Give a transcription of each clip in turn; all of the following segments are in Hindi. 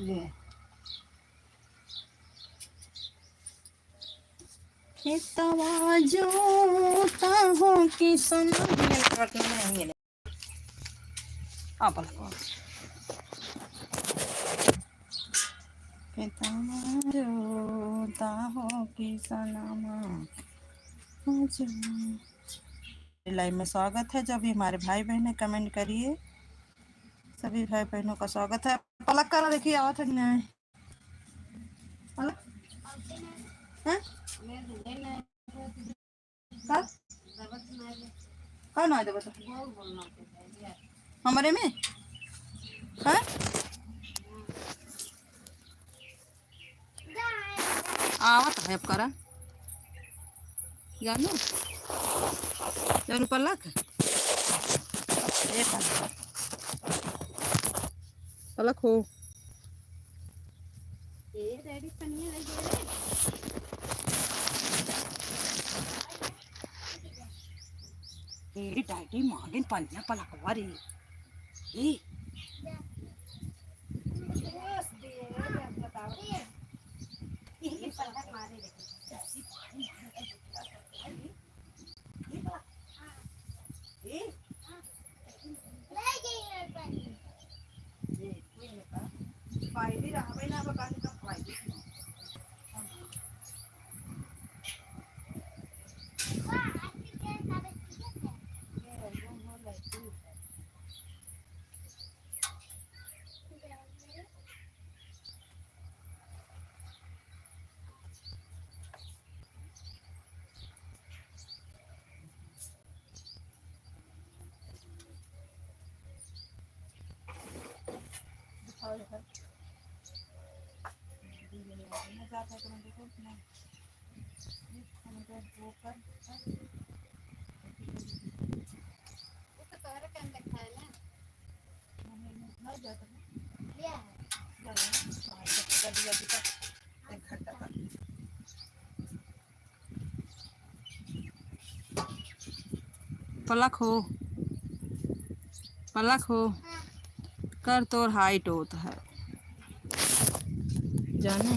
ये खेतवा जोता हो कि सोना खेतवा जोता हो कि सोना लाइव में स्वागत है। जब भी हमारे भाई बहन कमेंट करिए, सभी भाई बहनों का स्वागत है। पलक करो, देखिए आवाज नहीं पलक कौन आ जाए हमारे में है आवत है करा जानू जानू पलक पलक हो डाइटी मांगे पन्या पलक वारी पलक हो पलक हो कर तोर हाइट होता है जाने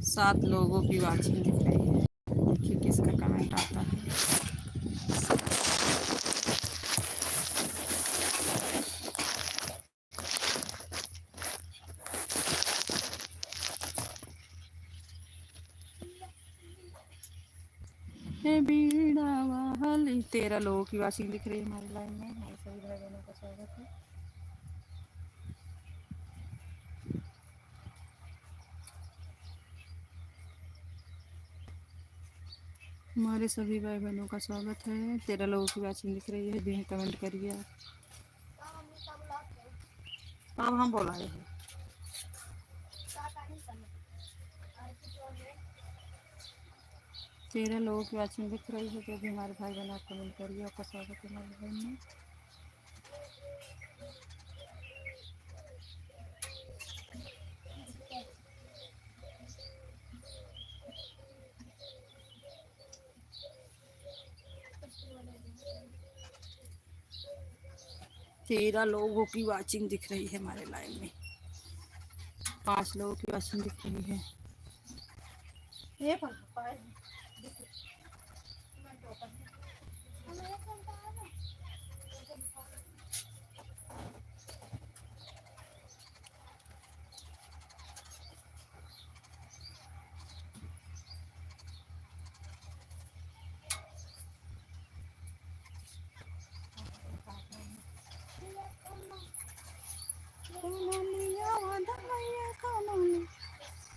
7 लोगों की वाचिंग दिख रही है। देखिए किसका कमेंट आता है। बीड़ा वाली 13 लोगों की वाचिंग दिख रही है हमारी लाइन में। हमारे सभी भाई बहनों का स्वागत है। हमारे सभी भाई बहनों का स्वागत है। 13 लोगों की वाचिंग दिख रही है। भी कमेंट करिए आप। अब हम बोलाए हैं 13 लोगों की वाचिंग दिख रही है। जो भी हमारे भाई बहन आप कमेंट करिए, आपका स्वागत है हमारे बहन में। तेरह लोगों की वाचिंग दिख रही है हमारे लाइन में। 5 लोगों की वाचिंग दिख रही है। ये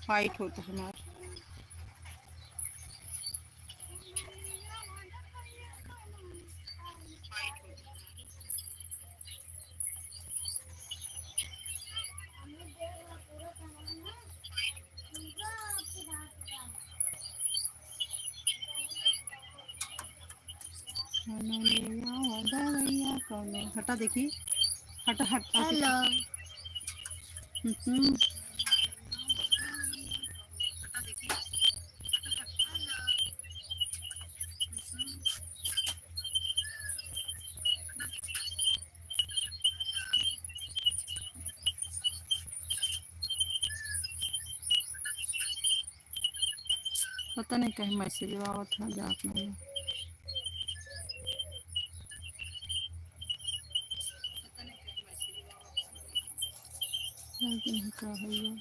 फाइट होता है हमारा। हटा देखिए हटा हटा। हेलो पता नहीं कहीं मैसेज आवत है जात में। लेकिन का है ये?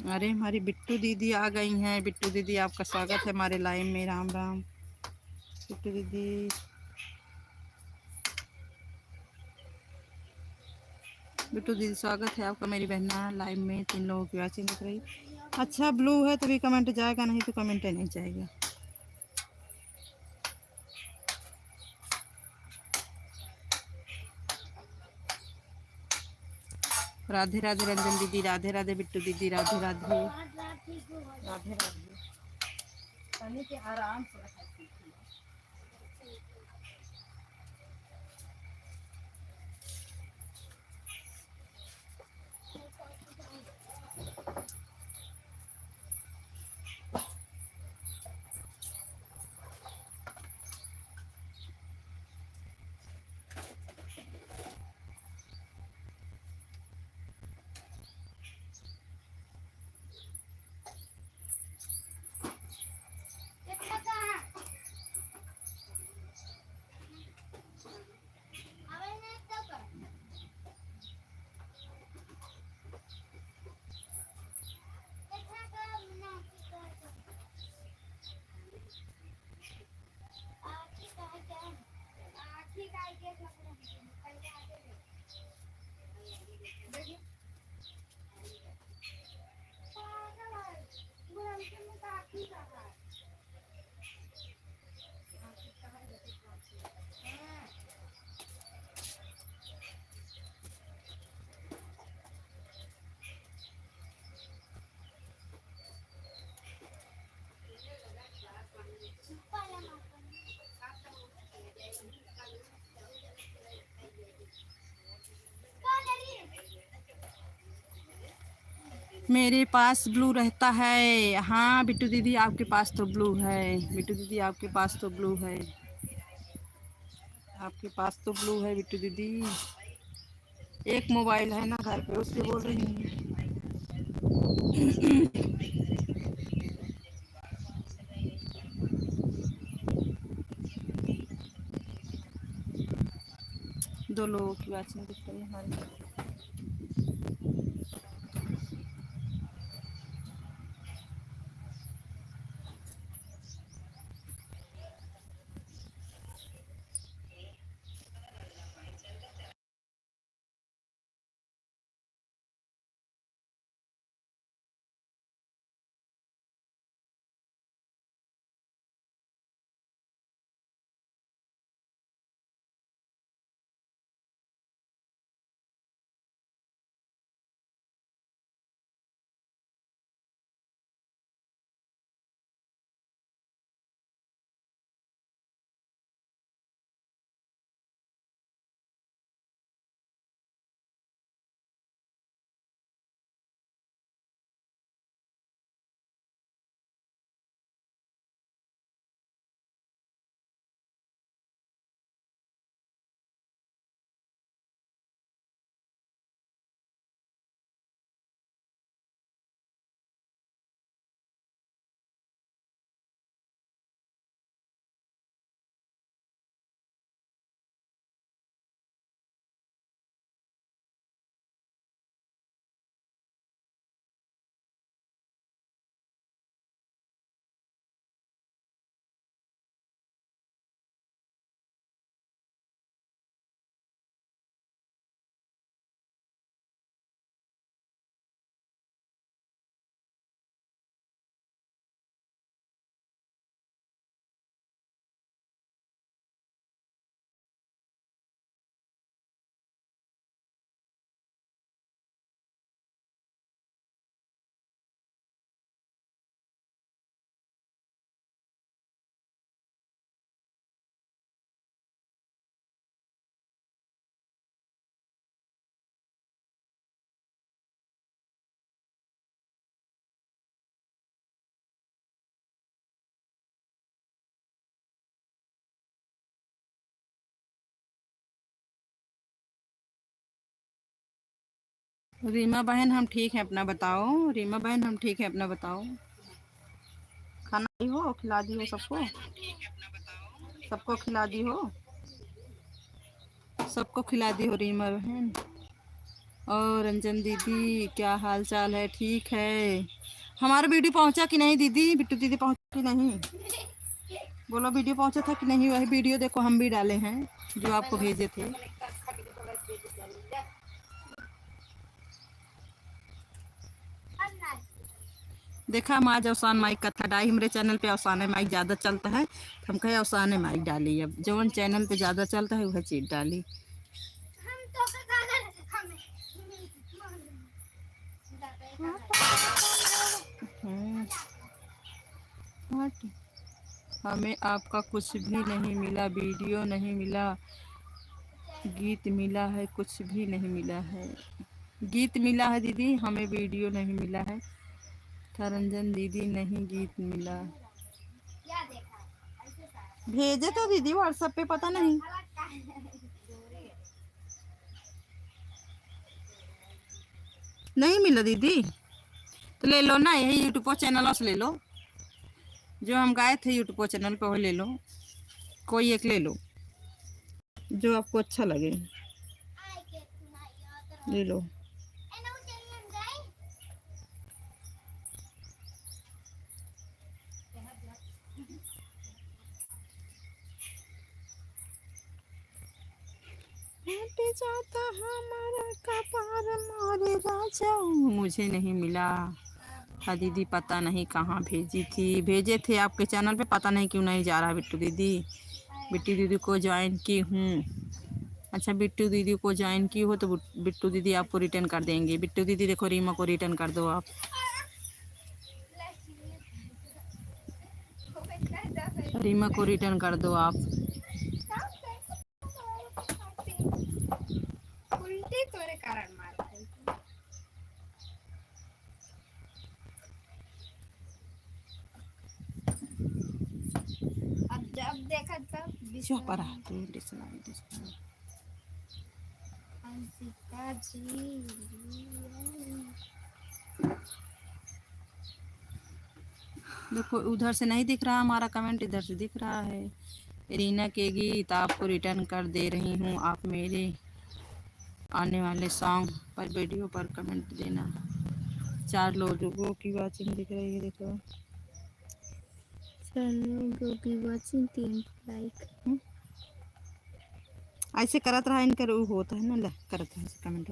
अरे हमारी बिट्टू दीदी आ गई हैं। बिट्टू दीदी आपका स्वागत है हमारे लाइव में। राम राम बिट्टू दीदी। बिट्टू दीदी स्वागत है आपका मेरी बहना लाइव में। 3 लोगों की वाचिंग दिख रही। अच्छा ब्लू है तभी कमेंट जाएगा, नहीं तो कमेंट नहीं जाएगा। राधे राधे रंजन दीदी, राधे राधे बिट्टू दीदी, राधे राधे राधे राधे। आराम से मेरे पास ब्लू रहता है। हाँ बिट्टू दीदी आपके पास तो ब्लू है। बिट्टू दीदी आपके पास तो ब्लू है। आपके पास तो ब्लू है बिट्टू दीदी। एक मोबाइल है ना घर पे, उससे बोल रही हूँ। दो लोगों की वाचिंग दिख रही है हमारी। रीमा बहन हम ठीक हैं, अपना बताओ। रीमा बहन हम ठीक हैं, अपना बताओ। खाना दी हो, खिला दी हो सबको? सबको खिला दी हो? सबको खिला दी हो रीमा बहन? और रंजन दीदी क्या हाल चाल है? ठीक है। हमारा वीडियो पहुंचा कि नहीं दीदी? बिट्टू दीदी पहुंची कि नहीं? बोलो वीडियो पहुंचा था कि नहीं? वही वीडियो देखो हम भी डाले हैं जो आपको भेजे थे। देखा हम आज अवसान माइक का था डाई, हमारे चैनल पे अवसान माइक ज़्यादा चलता है तो हम कहे अवसान माइक डाली। अब जो चैनल पे ज़्यादा चलता है वह चीज़ डाली। हमें आपका कुछ भी नहीं मिला, वीडियो नहीं मिला, गीत मिला है, कुछ भी नहीं मिला है। गीत मिला है दीदी, हमें वीडियो नहीं मिला है। रंजन दीदी नहीं गीत मिला। भेजे तो दीदी व्हाट्सएप पे, पता नहीं। नहीं मिला दीदी तो ले लो ना, यही यूट्यूब चैनल से ले लो जो हम गाए थे यूट्यूब चैनल पर, वो ले लो। कोई एक ले लो जो आपको अच्छा लगे, ले लो। जाता हमारा कपार मारे राजा, मुझे नहीं मिला। हाँ दीदी पता नहीं कहाँ भेजी थी। भेजे थे आपके चैनल पे, पता नहीं क्यों नहीं जा रहा। बिट्टू दीदी, बिट्टू दीदी को ज्वाइन की हूँ। अच्छा बिट्टू दीदी को ज्वाइन की हो तो बिट्टू दीदी आपको रिटर्न कर देंगे। बिट्टू दीदी देखो रीमा को रिटर्न कर दो आप। रीमा को रिटर्न कर दो आप। उल्टे तोरे कारण मार। अब जब देखा तब पर देखो उधर से नहीं दिख रहा हमारा कमेंट, इधर से दिख रहा है। रीना के गीत आपको रिटर्न कर दे रही हूँ, आप मेरे आने वाले सॉन्ग पर वीडियो पर कमेंट देना। 4 लोगों की वाचिंग दिख रही है, देखो 4 लोगों की वाचिंग, 3 लाइक। ऐसे करत रहा इनकर वो होता है ना, करत रहा कमेंट।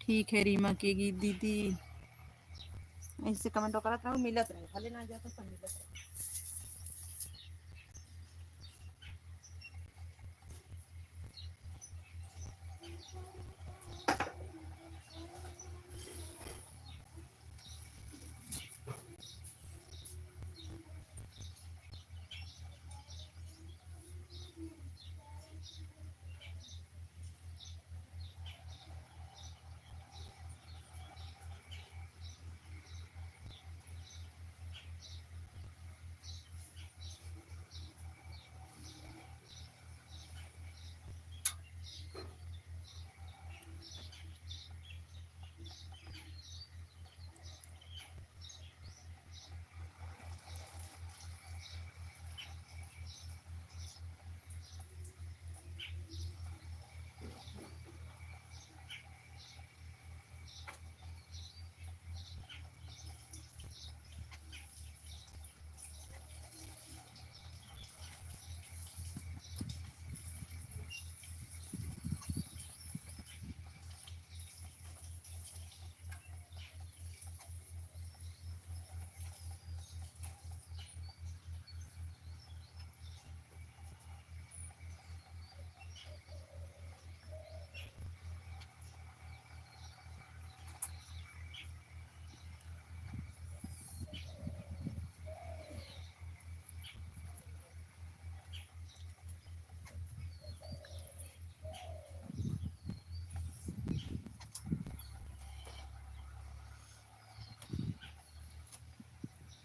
ठीक है रीमा के गीत दीदी, ऐसे कमेंट करत रहो, मिलत रहे, खाली ना जाता सब मिलत रहे।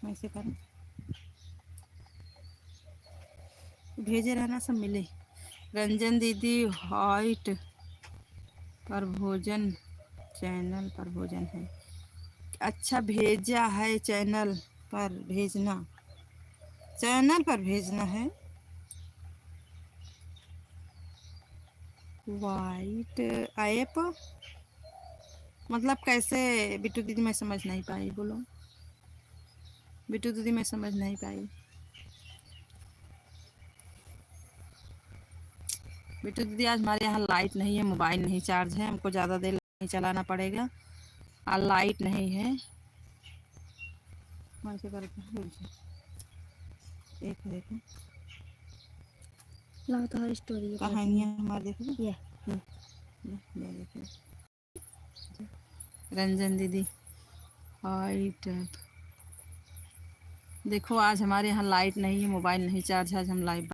ऐसे कर भेजे रहना, सब मिले। रंजन दीदी हाइट पर भोजन, चैनल पर भोजन है। अच्छा भेजा है चैनल पर भेजना, चैनल पर भेजना है। वाइट ऐप मतलब कैसे बिट्टू दीदी, मैं समझ नहीं पाई, बोलो बिट्टू दीदी, मैं समझ नहीं पाई। बिट्टू दीदी आज हमारे यहाँ लाइट नहीं है, मोबाइल नहीं चार्ज है, हमको ज़्यादा देर नहीं चलाना पड़ेगा और लाइट नहीं है। ऐसे करके एक देखो लगता है स्टोरी कहानियाँ हमारे, देखो ये देखो रंजन दीदी लाइट। देखो आज हमारे यहाँ लाइट नहीं है, मोबाइल नहीं चार्ज है, आज हम लाइव